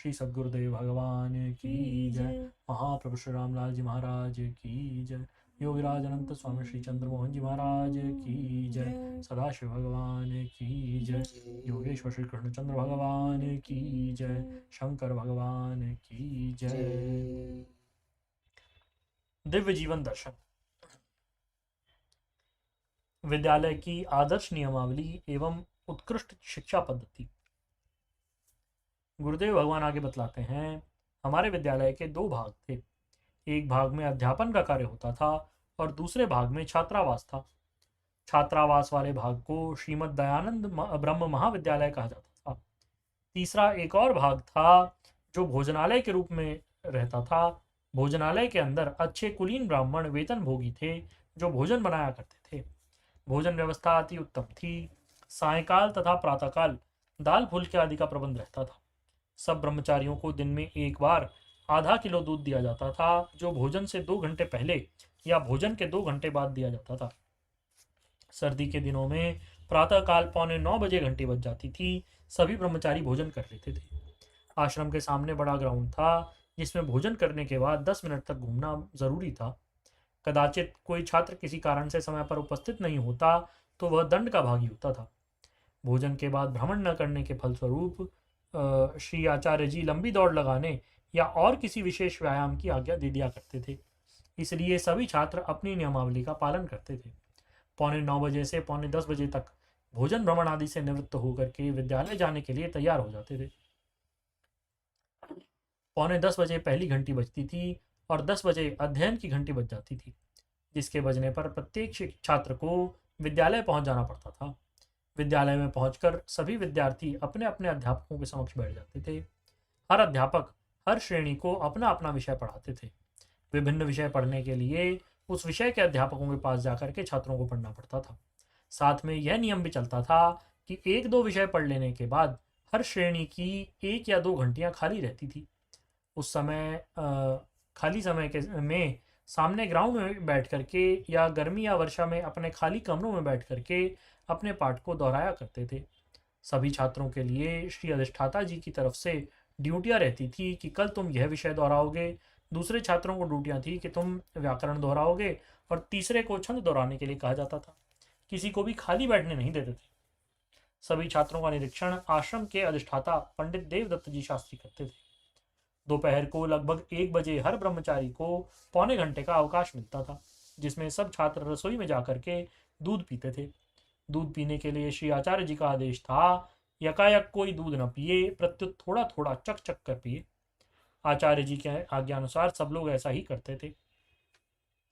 श्री सद्गुरुदेव भगवान की जय। महाप्रभु श्री रामलाल जी महाराज की जय। योगीराज अनंत स्वामी श्री चंद्रमोहन जी महाराज की जय। सदाशिव भगवान की जय। योगेश्वर श्री कृष्णचंद्र भगवान की जय। शंकर भगवान की जय। दिव्य जीवन दर्शन। विद्यालय की आदर्श नियमावली एवं उत्कृष्ट शिक्षा पद्धति। गुरुदेव भगवान आगे बतलाते हैं, हमारे विद्यालय के दो भाग थे। एक भाग में अध्यापन का कार्य होता था और दूसरे भाग में छात्रावास था। छात्रावास वाले भाग को श्रीमद दयानंद ब्रह्म महाविद्यालय कहा जाता था। तीसरा एक और भाग था जो भोजनालय के रूप में रहता था। भोजनालय के अंदर अच्छे कुलीन ब्राह्मण वेतन भोगी थे जो भोजन बनाया करते थे। भोजन व्यवस्था अति उत्तम थी। सायकाल तथा प्रातःकाल दाल फुल्के आदि का प्रबंध रहता था। सब ब्रह्मचारियों को दिन में एक बार आधा किलो दूध दिया जाता था जो भोजन से 2 घंटे पहले या भोजन के 2 घंटे बाद दिया जाता था। सर्दी के दिनों में प्रातःकाल 8:45 घंटी बज जाती थी। सभी ब्रह्मचारी भोजन कर लेते थे। आश्रम के सामने बड़ा ग्राउंड था जिसमें भोजन करने के बाद 10 मिनट तक घूमना जरूरी था। कदाचित कोई छात्र किसी कारण से समय पर उपस्थित नहीं होता तो वह दंड का भागी होता था। भोजन के बाद भ्रमण न करने के फलस्वरूप श्री आचार्य जी लंबी दौड़ लगाने या और किसी विशेष व्यायाम की आज्ञा दे दिया करते थे। इसलिए सभी छात्र अपनी नियमावली का पालन करते थे। 9:15 से 9:45 तक भोजन भ्रमण आदि से निवृत्त होकर के विद्यालय जाने के लिए तैयार हो जाते थे। 9:45 पहली घंटी बजती थी और 10 बजे अध्ययन की घंटी बज जाती थी, जिसके बजने पर प्रत्येक छात्र को विद्यालय पहुंच जाना पड़ता था। विद्यालय में पहुंचकर सभी विद्यार्थी अपने अपने अध्यापकों के समक्ष बैठ जाते थे। हर अध्यापक हर श्रेणी को अपना अपना विषय पढ़ाते थे। विभिन्न विषय पढ़ने के लिए उस विषय के अध्यापकों के पास जाकर के छात्रों को पढ़ना पड़ता था। साथ में यह नियम भी चलता था कि 1-2 विषय पढ़ लेने के बाद हर श्रेणी की 1 या 2 घंटियां खाली रहती थी। उस समय खाली समय के में सामने ग्राउंड में बैठ करके या गर्मी या वर्षा में अपने खाली कमरों में बैठ करके अपने पाठ को दोहराया करते थे। सभी छात्रों के लिए श्री अधिष्ठाता जी की तरफ से ड्यूटियां रहती थी कि कल तुम यह विषय दोहराओगे। दूसरे छात्रों को ड्यूटियां थी कि तुम व्याकरण दोहराओगे और तीसरे को छंद दोहराने के लिए कहा जाता था। किसी को भी खाली बैठने नहीं देते थे। सभी छात्रों का निरीक्षण आश्रम के अधिष्ठाता पंडित देवदत्त जी शास्त्री करते थे। दोपहर को लगभग 1 बजे हर ब्रह्मचारी को पौने घंटे का अवकाश मिलता था, जिसमें सब छात्र रसोई में जाकर के दूध पीते थे। दूध पीने के लिए श्री आचार्य जी का आदेश था, यकायक कोई दूध न पिए, प्रत्युत थोड़ा थोड़ा चक चक कर पिए। आचार्य जी के आज्ञानुसार सब लोग ऐसा ही करते थे।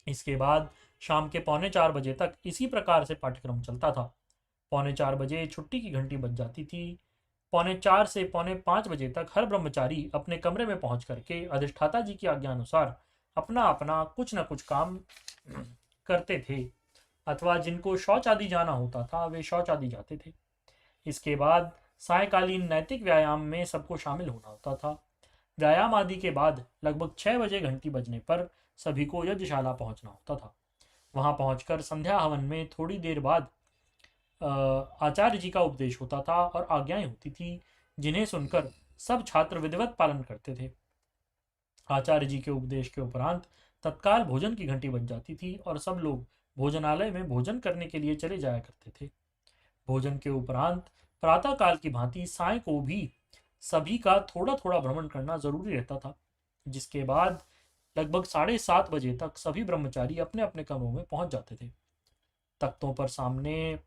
इसके बाद शाम के 3:45 तक इसी प्रकार से पाठ्यक्रम चलता था। 4:45 छुट्टी की घंटी बज जाती थी। 4:45 से 4:45 तक हर ब्रह्मचारी अपने कमरे में पहुंच करके अधिष्ठाता जी की आज्ञा अनुसार अपना अपना कुछ न कुछ काम करते थे, अथवा जिनको शौच आदि जाना होता था वे शौच आदि जाते थे। इसके बाद सायकालीन नैतिक व्यायाम में सबको शामिल होना होता था। व्यायाम आदि के बाद लगभग 6 बजे घंटी बजने पर सभी को यज्ञशाला पहुंचना होता था। वहां पहुंचकर संध्या हवन में थोड़ी देर बाद आचार्य जी का उपदेश होता था और आज्ञाएं होती थी, जिन्हें सुनकर सब छात्र विधिवत पालन करते थे। आचार्य जी के उपदेश के उपरांत तत्काल भोजन की घंटी बज जाती थी और सब लोग भोजनालय में भोजन करने के लिए चले जाया करते थे। भोजन के उपरांत प्रातःकाल की भांति साय को भी सभी का थोड़ा थोड़ा भ्रमण करना जरूरी रहता था, जिसके बाद लगभग 7:30 बजे तक सभी ब्रह्मचारी अपने अपने कमरों में पहुंच जाते थे। तख्तों पर सामने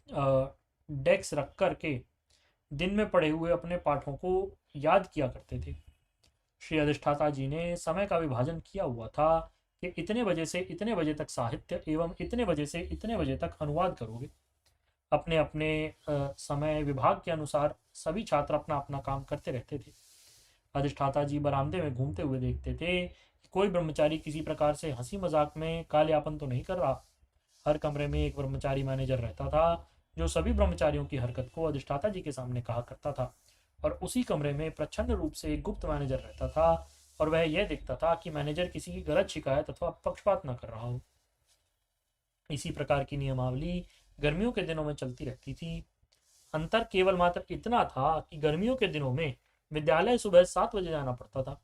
डेस्क रख करके दिन में पढ़े हुए अपने पाठों को याद किया करते थे। श्री अधिष्ठाता जी ने समय का विभाजन किया हुआ था कि इतने बजे से इतने बजे तक साहित्य एवं इतने बजे से इतने बजे तक अनुवाद करोगे। अपने अपने समय विभाग के अनुसार सभी छात्र अपना अपना काम करते रहते थे। अधिष्ठाता जी बरामदे में घूमते हुए देखते थे कि कोई ब्रह्मचारी किसी प्रकार से हंसी मजाक में कालयापन तो नहीं कर रहा। हर कमरे में एक ब्रह्मचारी मैनेजर रहता था जो सभी ब्रह्मचारियों की हरकत को अधिष्ठाता जी के सामने कहा करता था, और उसी कमरे में प्रच्छन्न रूप से एक गुप्त मैनेजर रहता था और वह यह देखता था कि मैनेजर किसी की गलत शिकायत अथवा पक्षपात न कर रहा हो। इसी प्रकार की नियमावली गर्मियों के दिनों में चलती रहती थी। अंतर केवल मात्र इतना था कि गर्मियों के दिनों में विद्यालय सुबह 7 बजे जाना पड़ता था।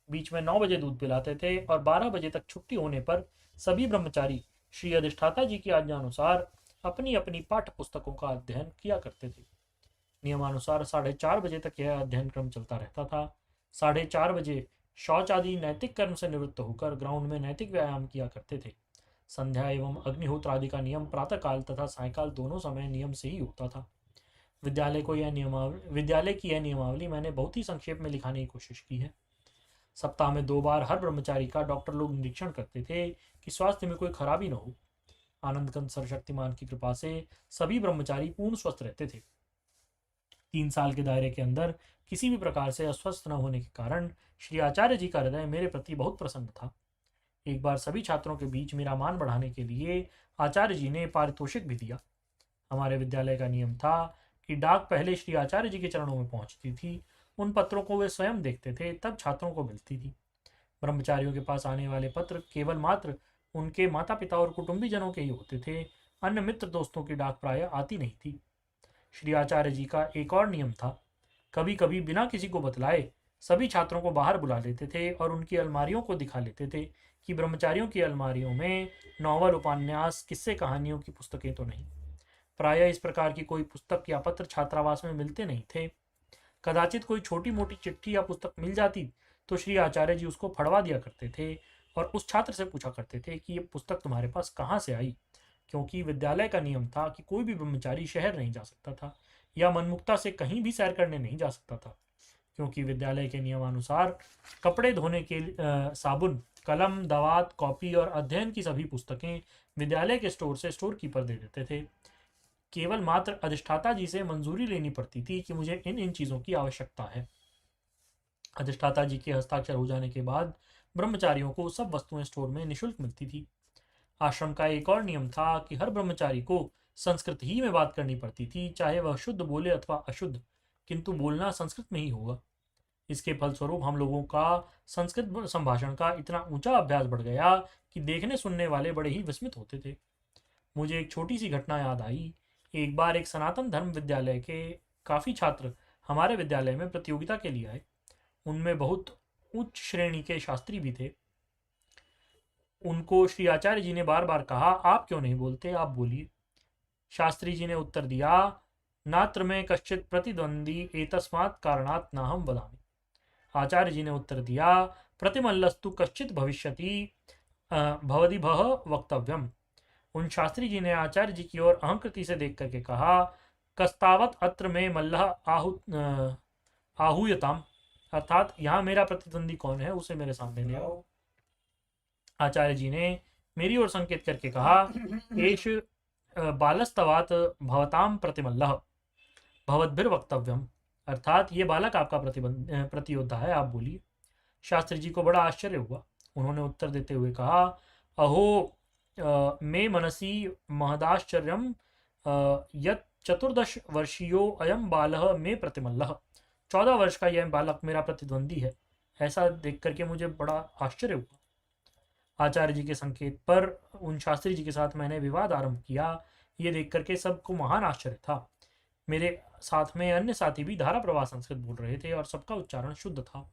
बीच में 9 बजे दूध पिलाते थे और 12 बजे तक छुट्टी होने पर सभी ब्रह्मचारी श्री अधिष्ठाता जी की आज्ञानुसार अपनी अपनी पाठ्य पुस्तकों का अध्ययन किया करते थे। नियमानुसार 4:30 बजे तक यह अध्ययन क्रम चलता रहता था। 4:30 बजे शौच आदि नैतिक कर्म से निवृत्त होकर ग्राउंड में नैतिक व्यायाम किया करते थे। संध्या एवं अग्निहोत्र आदि का नियम प्रातःकाल तथा सायकाल दोनों समय नियम से ही होता था। विद्यालय की यह नियमावली मैंने बहुत ही संक्षेप में लिखाने की कोशिश की है। सप्ताह में 2 बार हर ब्रह्मचारी का डॉक्टर लोग निरीक्षण करते थे कि स्वास्थ्य में कोई खराबी न हो। आनंदकंद सर्वशक्तिमान की कृपा से सभी ब्रह्मचारी पूर्ण स्वस्थ रहते थे। 3 साल के दायरे के अंदर किसी भी प्रकार से अस्वस्थ न होने के कारण श्री आचार्य जी का हृदय मेरे प्रति बहुत प्रसन्न था। एक बार सभी छात्रों के बीच मेरा मान बढ़ाने के लिए आचार्य जी ने पारितोषिक भी दिया। हमारे विद्यालय का नियम था कि डाक पहले श्री आचार्य जी के चरणों में पहुंचती थी। उन पत्रों को वे स्वयं देखते थे, तब छात्रों को मिलती थी। ब्रह्मचारियों के पास आने वाले पत्र केवल मात्र उनके माता पिता और कुटुंबी जनों के ही होते थे। अन्य मित्र दोस्तों की डाक प्राय आती नहीं थी। श्री आचार्य जी का एक और नियम था। कभी कभी बिना किसी को बतलाए सभी छात्रों को बाहर बुला लेते थे और उनकी अलमारियों को दिखा लेते थे कि ब्रह्मचारियों की अलमारियों में नॉवल, उपन्यास, किस्से, कहानियों की पुस्तकें तो नहीं। प्रायः इस प्रकार की कोई पुस्तक या पत्र छात्रावास में मिलते नहीं थे। कदाचित कोई छोटी मोटी चिट्ठी या पुस्तक मिल जाती तो श्री आचार्य जी उसको फड़वा दिया करते थे और उस छात्र से पूछा करते थे कि ये पुस्तक तुम्हारे पास कहाँ से आई, क्योंकि विद्यालय का नियम था कि कोई भी ब्रह्मचारी शहर नहीं जा सकता था या मनमुक्ता से कहीं भी सैर करने नहीं जा सकता था, क्योंकि विद्यालय के नियमानुसार कपड़े धोने के साबुन, कलम, दवात, कॉपी और अध्ययन की सभी पुस्तकें विद्यालय के स्टोर से स्टोर कीपर दे देते थे। केवल मात्र अधिष्ठाता जी से मंजूरी लेनी पड़ती थी कि मुझे इन इन चीज़ों की आवश्यकता है। अधिष्ठाता जी के हस्ताक्षर हो जाने के बाद ब्रह्मचारियों को सब वस्तुएं स्टोर में निःशुल्क मिलती थी। आश्रम का एक और नियम था कि हर ब्रह्मचारी को संस्कृत ही में बात करनी पड़ती थी, चाहे वह शुद्ध बोले अथवा अशुद्ध, किंतु बोलना संस्कृत में ही होगा। इसके फलस्वरूप हम लोगों का संस्कृत संभाषण का इतना ऊंचा अभ्यास बढ़ गया कि देखने सुनने वाले बड़े ही विस्मित होते थे। मुझे एक छोटी सी घटना याद आई। एक बार एक सनातन धर्म विद्यालय के काफ़ी छात्र हमारे विद्यालय में प्रतियोगिता के लिए आए। उनमें बहुत उच्च श्रेणी के शास्त्री भी थे। उनको श्री आचार्य जी ने बार बार कहा, आप क्यों नहीं बोलते, आप बोलिए। शास्त्री जी ने उत्तर दिया, नात्र में कश्चित प्रतिद्वंदी एतस्मात् कारणात् नाहं वदामि। आचार्य जी ने उत्तर दिया, प्रतिमल्लस्तु कश्चित भविष्यति भवदिभः वक्तव्यम। उन शास्त्री जी ने आचार्य जी की ओर अहंकृति से देख करके कहा, कस्तावत अत्र में मल्लह आहूयताम, अर्थात यहाँ मेरा प्रतिद्वंदी कौन है उसे मेरे सामने ले आओ। आचार्य जी ने मेरी ओर संकेत करके कहा, एष बालस्तवात भवताम प्रतिमल्लह भवद्भिर वक्तव्यम, अर्थात ये बालक आपका प्रतियोद्धा है, आप बोलिए। शास्त्री जी को बड़ा आश्चर्य हुआ। उन्होंने उत्तर देते हुए कहा, अहो मे मनसी महदाश्चर्यम यत् 14 वर्षीयो अयम बालः मे प्रतिमल्लः, 14 वर्ष का यह बालक मेरा प्रतिद्वंदी है। ऐसा देख करके मुझे बड़ा आश्चर्य हुआ। आचार्य जी के संकेत पर उन शास्त्री जी के साथ मैंने विवाद आरंभ किया। ये देख करके सबको महान आश्चर्य था। मेरे साथ में अन्य साथी भी धारा प्रवाह संस्कृत बोल रहे थे और सबका उच्चारण शुद्ध था।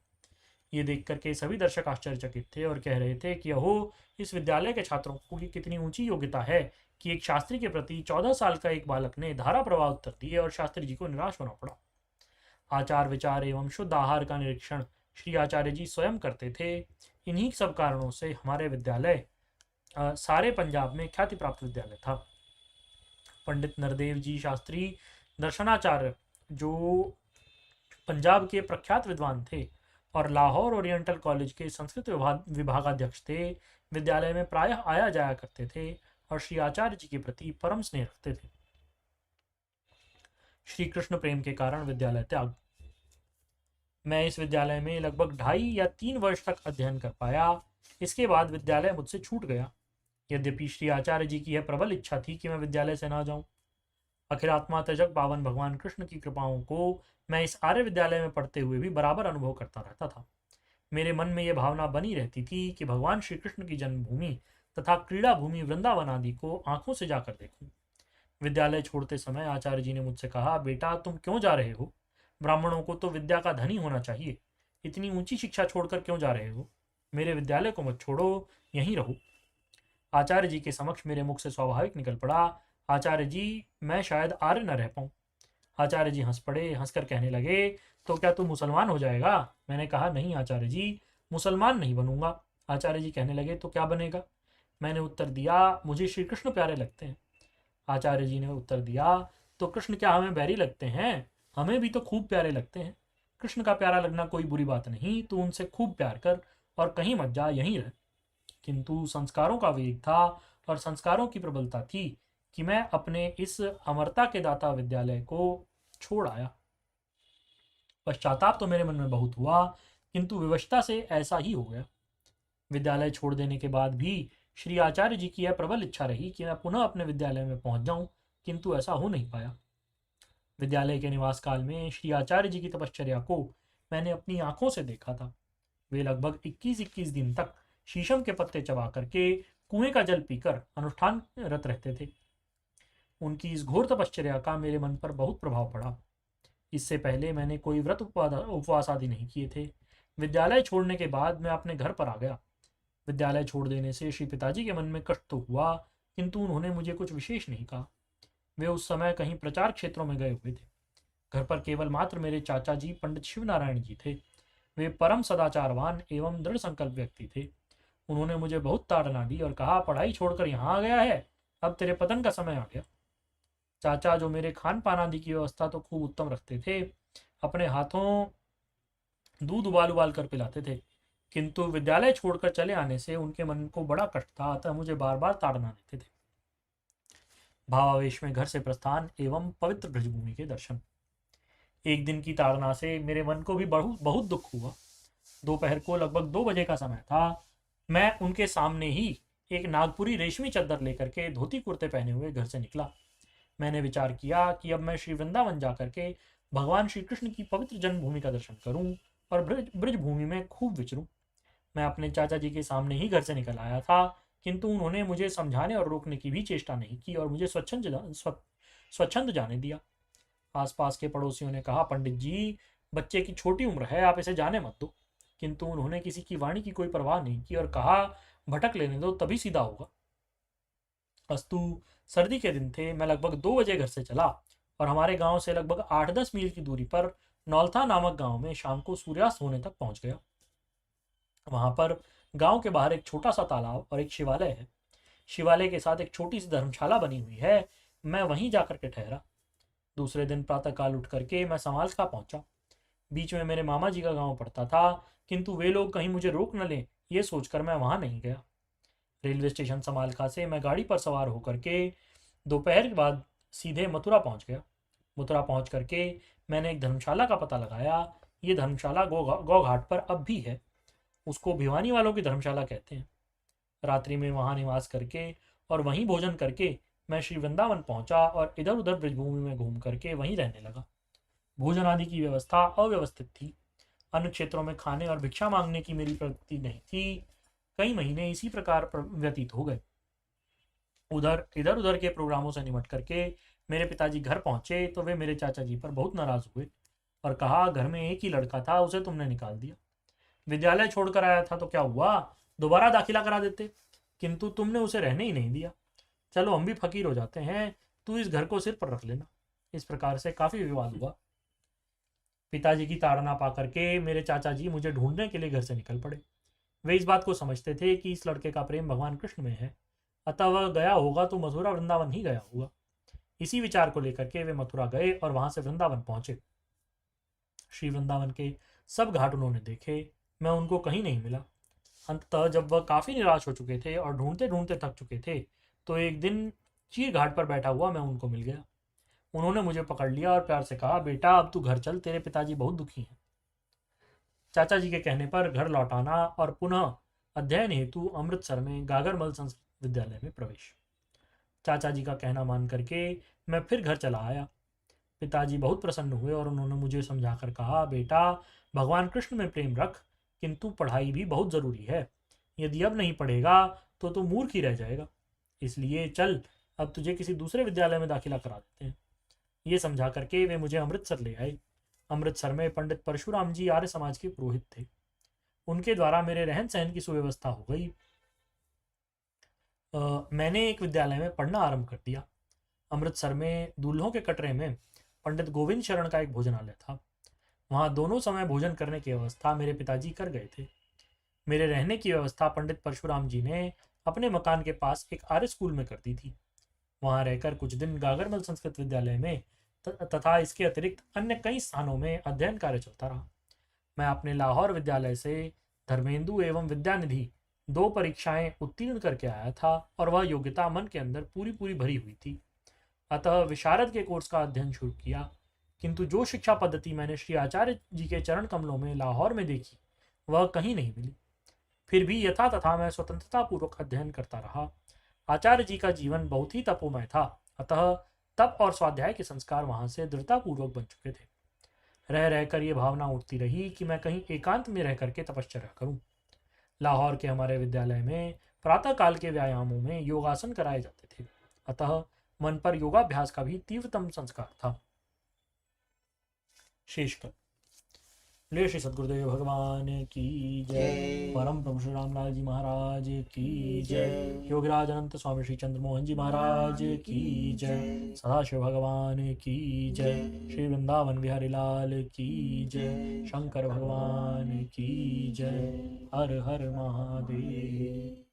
ये देख करके सभी दर्शक आश्चर्यचकित थे और कह रहे थे कि अहो, इस विद्यालय के छात्रों की कितनी ऊंची योग्यता है कि एक शास्त्री के प्रति 14 साल का एक बालक ने धारा प्रवाह उत्तर दिए और शास्त्री जी को निराश होना पड़ा। आचार विचार एवं शुद्ध आहार का निरीक्षण श्री आचार्य जी स्वयं करते थे। इन्हीं सब कारणों से हमारे विद्यालय सारे पंजाब में ख्याति प्राप्त विद्यालय था। पंडित नरदेव जी शास्त्री दर्शनाचार्य, जो पंजाब के प्रख्यात विद्वान थे और लाहौर ओरिएंटल कॉलेज के संस्कृत विभागाध्यक्ष थे, विद्यालय में प्रायः आया जाया करते थे और श्री आचार्य जी के प्रति परम स्नेह रखते थे। श्री कृष्ण प्रेम के कारण विद्यालय त्याग। मैं इस विद्यालय में लगभग 2.5 या 3 वर्ष तक अध्ययन कर पाया। इसके बाद विद्यालय मुझसे छूट गया। यद्यपि श्री आचार्य जी की यह प्रबल इच्छा थी कि मैं विद्यालय से ना जाऊं। अखिलात्मा तजक पावन भगवान कृष्ण की कृपाओं को मैं इस आर्य विद्यालय में पढ़ते हुए भी बराबर अनुभव करता रहता था। मेरे मन में यह भावना बनी रहती थी कि भगवान श्री कृष्ण की जन्मभूमि तथा क्रीड़ा भूमि वृंदावन आदि को आंखों से जाकर देखूं। विद्यालय छोड़ते समय आचार्य जी ने मुझसे कहा, बेटा तुम क्यों जा रहे हो? ब्राह्मणों को तो विद्या का धनी होना चाहिए। इतनी ऊंची शिक्षा छोड़कर क्यों जा रहे हो? मेरे विद्यालय को मत छोड़ो, यहीं रहो। आचार्य जी के समक्ष मेरे मुख से स्वाभाविक निकल पड़ा, आचार्य जी, मैं शायद आर्य न रह पाऊं। आचार्य जी हंस पड़े, हंसकर कहने लगे, तो क्या तू मुसलमान हो जाएगा? मैंने कहा, नहीं आचार्य जी, मुसलमान नहीं बनूंगा। आचार्य जी कहने लगे, तो क्या बनेगा? मैंने उत्तर दिया, मुझे श्री कृष्ण प्यारे लगते हैं। आचार्य जी ने उत्तर दिया, तो कृष्ण क्या हमें बैरी लगते हैं? हमें भी तो खूब प्यारे लगते हैं। कृष्ण का प्यारा लगना कोई बुरी बात नहीं, तू उनसे खूब प्यार कर और कहीं मत जा, यहीं रह। किंतु संस्कारों का वेग था और संस्कारों की प्रबलता थी कि मैं अपने इस अमरता के दाता विद्यालय को छोड़ आया। पश्चाताप तो मेरे मन में बहुत हुआ, किंतु विवशता से ऐसा ही हो गया। विद्यालय छोड़ देने के बाद भी श्री आचार्य जी की यह प्रबल इच्छा रही कि मैं पुनः अपने विद्यालय में पहुंच जाऊं, किंतु ऐसा हो नहीं पाया। विद्यालय के निवास काल में श्री आचार्य जी की तपश्चर्या को मैंने अपनी आंखों से देखा था। वे लगभग 21-21 दिन तक शीशम के पत्ते चबा करके कुएं का जल पीकर अनुष्ठान रत रहते थे। उनकी इस घोर तपश्चर्या का मेरे मन पर बहुत प्रभाव पड़ा। इससे पहले मैंने कोई व्रत उपवास आदि नहीं किए थे। विद्यालय छोड़ने के बाद मैं अपने घर पर आ गया। विद्यालय छोड़ देने से श्री पिताजी के मन में कष्ट तो हुआ, किंतु उन्होंने मुझे कुछ विशेष नहीं कहा। वे उस समय कहीं प्रचार क्षेत्रों में गए हुए थे। घर पर केवल मात्र मेरे चाचा जी पंडित शिवनारायण जी थे। वे परम सदाचारवान एवं दृढ़ संकल्प व्यक्ति थे। उन्होंने मुझे बहुत ताड़ना दी और कहा, पढ़ाई छोड़कर यहाँ आ गया है, अब तेरे पतन का समय आ गया। चाचा, जो मेरे खान पान आदि की व्यवस्था तो खूब उत्तम रखते थे, अपने हाथों दूध उबाल उबाल कर पिलाते थे, किंतु विद्यालय छोड़कर चले आने से उनके मन को बड़ा कष्ट था, अतः मुझे बार बार ताड़ना देते थे। भावावेश में घर से प्रस्थान एवं पवित्र ब्रजभूमि के दर्शन। एक दिन की ताड़ना से मेरे मन को भी बहुत बहुत दुख हुआ। दोपहर को लगभग 2 बजे का समय था। मैं उनके सामने ही एक नागपुरी रेशमी चद्दर लेकर के धोती कुर्ते पहने हुए घर से निकला। मैंने विचार किया कि अब मैं श्री वृंदावन जाकर के भगवान श्री कृष्ण की पवित्र जन्मभूमि का दर्शन करूं और ब्रज भूमि में खूब विचरूं। मैं अपने चाचा जी के सामने ही घर से निकल आया था, किंतु उन्होंने मुझे समझाने और रोकने की भी चेष्टा नहीं की और मुझे स्वच्छंद जाने दिया। आसपास के पड़ोसियों ने कहा, पंडित जी, बच्चे की छोटी उम्र है, आप इसे जाने मत दो। किंतु उन्होंने किसी की वाणी की कोई परवाह नहीं की और कहा, भटक लेने दो, तभी सीधा होगा। अस्तु, सर्दी के दिन थे। मैं लगभग 2 बजे घर से चला और हमारे गांव से लगभग 8-10 मील की दूरी पर नौलथा नामक गांव में शाम को सूर्यास्त होने तक पहुंच गया। वहां पर गांव के बाहर एक छोटा सा तालाब और एक शिवालय है। शिवालय के साथ एक छोटी सी धर्मशाला बनी हुई है। मैं वहीं जाकर के ठहरा। दूसरे दिन प्रातःकाल उठ करके मैं समालखा पहुंचा। बीच में मेरे मामा जी का गांव पड़ता था, किंतु वे लोग कहीं मुझे रोक न लें, ये सोचकर मैं वहां नहीं गया। रेलवे स्टेशन समालखा से मैं गाड़ी पर सवार होकर के दोपहर के बाद सीधे मथुरा पहुंच गया। मथुरा पहुंच करके मैंने एक धर्मशाला का पता लगाया। ये धर्मशाला गौ घाट पर अब भी है। उसको भिवानी वालों की धर्मशाला कहते हैं। रात्रि में वहां निवास करके और वहीं भोजन करके मैं श्री वृंदावन पहुंचा और इधर उधर ब्रजभूमि में घूम करके वहीं रहने लगा। भोजन आदि की व्यवस्था अव्यवस्थित थी। अन्य क्षेत्रों में खाने और भिक्षा मांगने की मेरी प्रवृत्ति नहीं थी। कई महीने इसी प्रकार व्यतीत हो गए। इधर उधर के प्रोग्रामों से निमट करके मेरे पिताजी घर पहुंचे तो वे मेरे चाचा जी पर बहुत नाराज हुए और कहा, घर में एक ही लड़का था, उसे तुमने निकाल दिया। विद्यालय छोड़कर आया था तो क्या हुआ, दोबारा दाखिला करा देते, किंतु तुमने उसे रहने ही नहीं दिया। चलो हम भी फकीर हो जाते हैं, तू इस घर को सिर पर रख लेना। इस प्रकार से काफी विवाद हुआ। पिताजी की ताड़ना पा करके मेरे चाचा जी मुझे ढूंढने के लिए घर से निकल पड़े। वे इस बात को समझते थे कि इस लड़के का प्रेम भगवान कृष्ण में है, अतः वह गया होगा तो मथुरा वृंदावन ही गया होगा। इसी विचार को लेकर के वे मथुरा गए और वहां से वृंदावन पहुंचे। श्री वृंदावन के सब घाट उन्होंने देखे, मैं उनको कहीं नहीं मिला। अंततः जब वह काफी निराश हो चुके थे और ढूंढते ढूंढते थक चुके थे, तो एक दिन चीर घाट पर बैठा हुआ मैं उनको मिल गया। उन्होंने मुझे पकड़ लिया और प्यार से कहा, बेटा अब तू घर चल, तेरे पिताजी बहुत दुखी हैं। चाचा जी के कहने पर घर लौटाना और पुनः अध्ययन हेतु अमृतसर में गागरमल संस्कृत विद्यालय में प्रवेश। चाचा जी का कहना मान करके मैं फिर घर चला आया। पिताजी बहुत प्रसन्न हुए और उन्होंने मुझे समझाकर कहा, बेटा भगवान कृष्ण में प्रेम रख, किंतु पढ़ाई भी बहुत ज़रूरी है। यदि अब नहीं पढ़ेगा तो तू मूर्ख ही रह जाएगा। इसलिए चल, अब तुझे किसी दूसरे विद्यालय में दाखिला करा देते हैं। ये समझा करके वे मुझे अमृतसर ले आए। अमृतसर में पंडित परशुराम जी आर्य समाज के पुरोहित थे। उनके द्वारा मेरे रहन सहन की सुव्यवस्था हो गई। मैंने एक विद्यालय में पढ़ना आरंभ कर दिया। अमृतसर में दूल्हों के कटरे में पंडित गोविंद शरण का एक भोजनालय था। वहाँ दोनों समय भोजन करने की व्यवस्था मेरे पिताजी कर गए थे। मेरे रहने की व्यवस्था पंडित परशुराम जी ने अपने मकान के पास एक आर्य स्कूल में कर दी थी। वहाँ रहकर कुछ दिन गागरमल संस्कृत विद्यालय में तथा इसके अतिरिक्त अन्य कई स्थानों में अध्ययन कार्य चलता रहा। मैं अपने लाहौर विद्यालय से धर्मेंदु एवं विद्यानिधि 2 परीक्षाएं उत्तीर्ण करके आया था और वह योग्यता मन के अंदर पूरी पूरी भरी हुई थी। अतः विशारद के कोर्स का अध्ययन शुरू किया, किंतु जो शिक्षा पद्धति मैंने श्री आचार्य जी के चरण कमलों में लाहौर में देखी वह कहीं नहीं मिली। फिर भी यथा तथा मैं स्वतंत्रता पूर्वक अध्ययन करता रहा। आचार्य जी का जीवन बहुत ही तपोमय था, अतः तप और स्वाध्याय के संस्कार वहां से दृढ़तापूर्वक बन चुके थे। रह रहकर ये भावना उठती रही कि मैं कहीं एकांत में रह करके तपश्चर्या करूं। लाहौर के हमारे विद्यालय में प्रातः काल के व्यायामों में योगासन कराए जाते थे, अतः मन पर योगाभ्यास का भी तीव्रतम संस्कार था। शेषकर ले श्री सद्गुरुदेव भगवान की जय। परम प्रभु श्री रामलाल जी महाराज की जय। योगराज अनंत स्वामी श्री चंद्रमोहन जी महाराज की जय। सदाशिव भगवान की जय। श्री वृंदावन बिहारी लाल की जय। शंकर भगवान की जय। हर हर महादेव।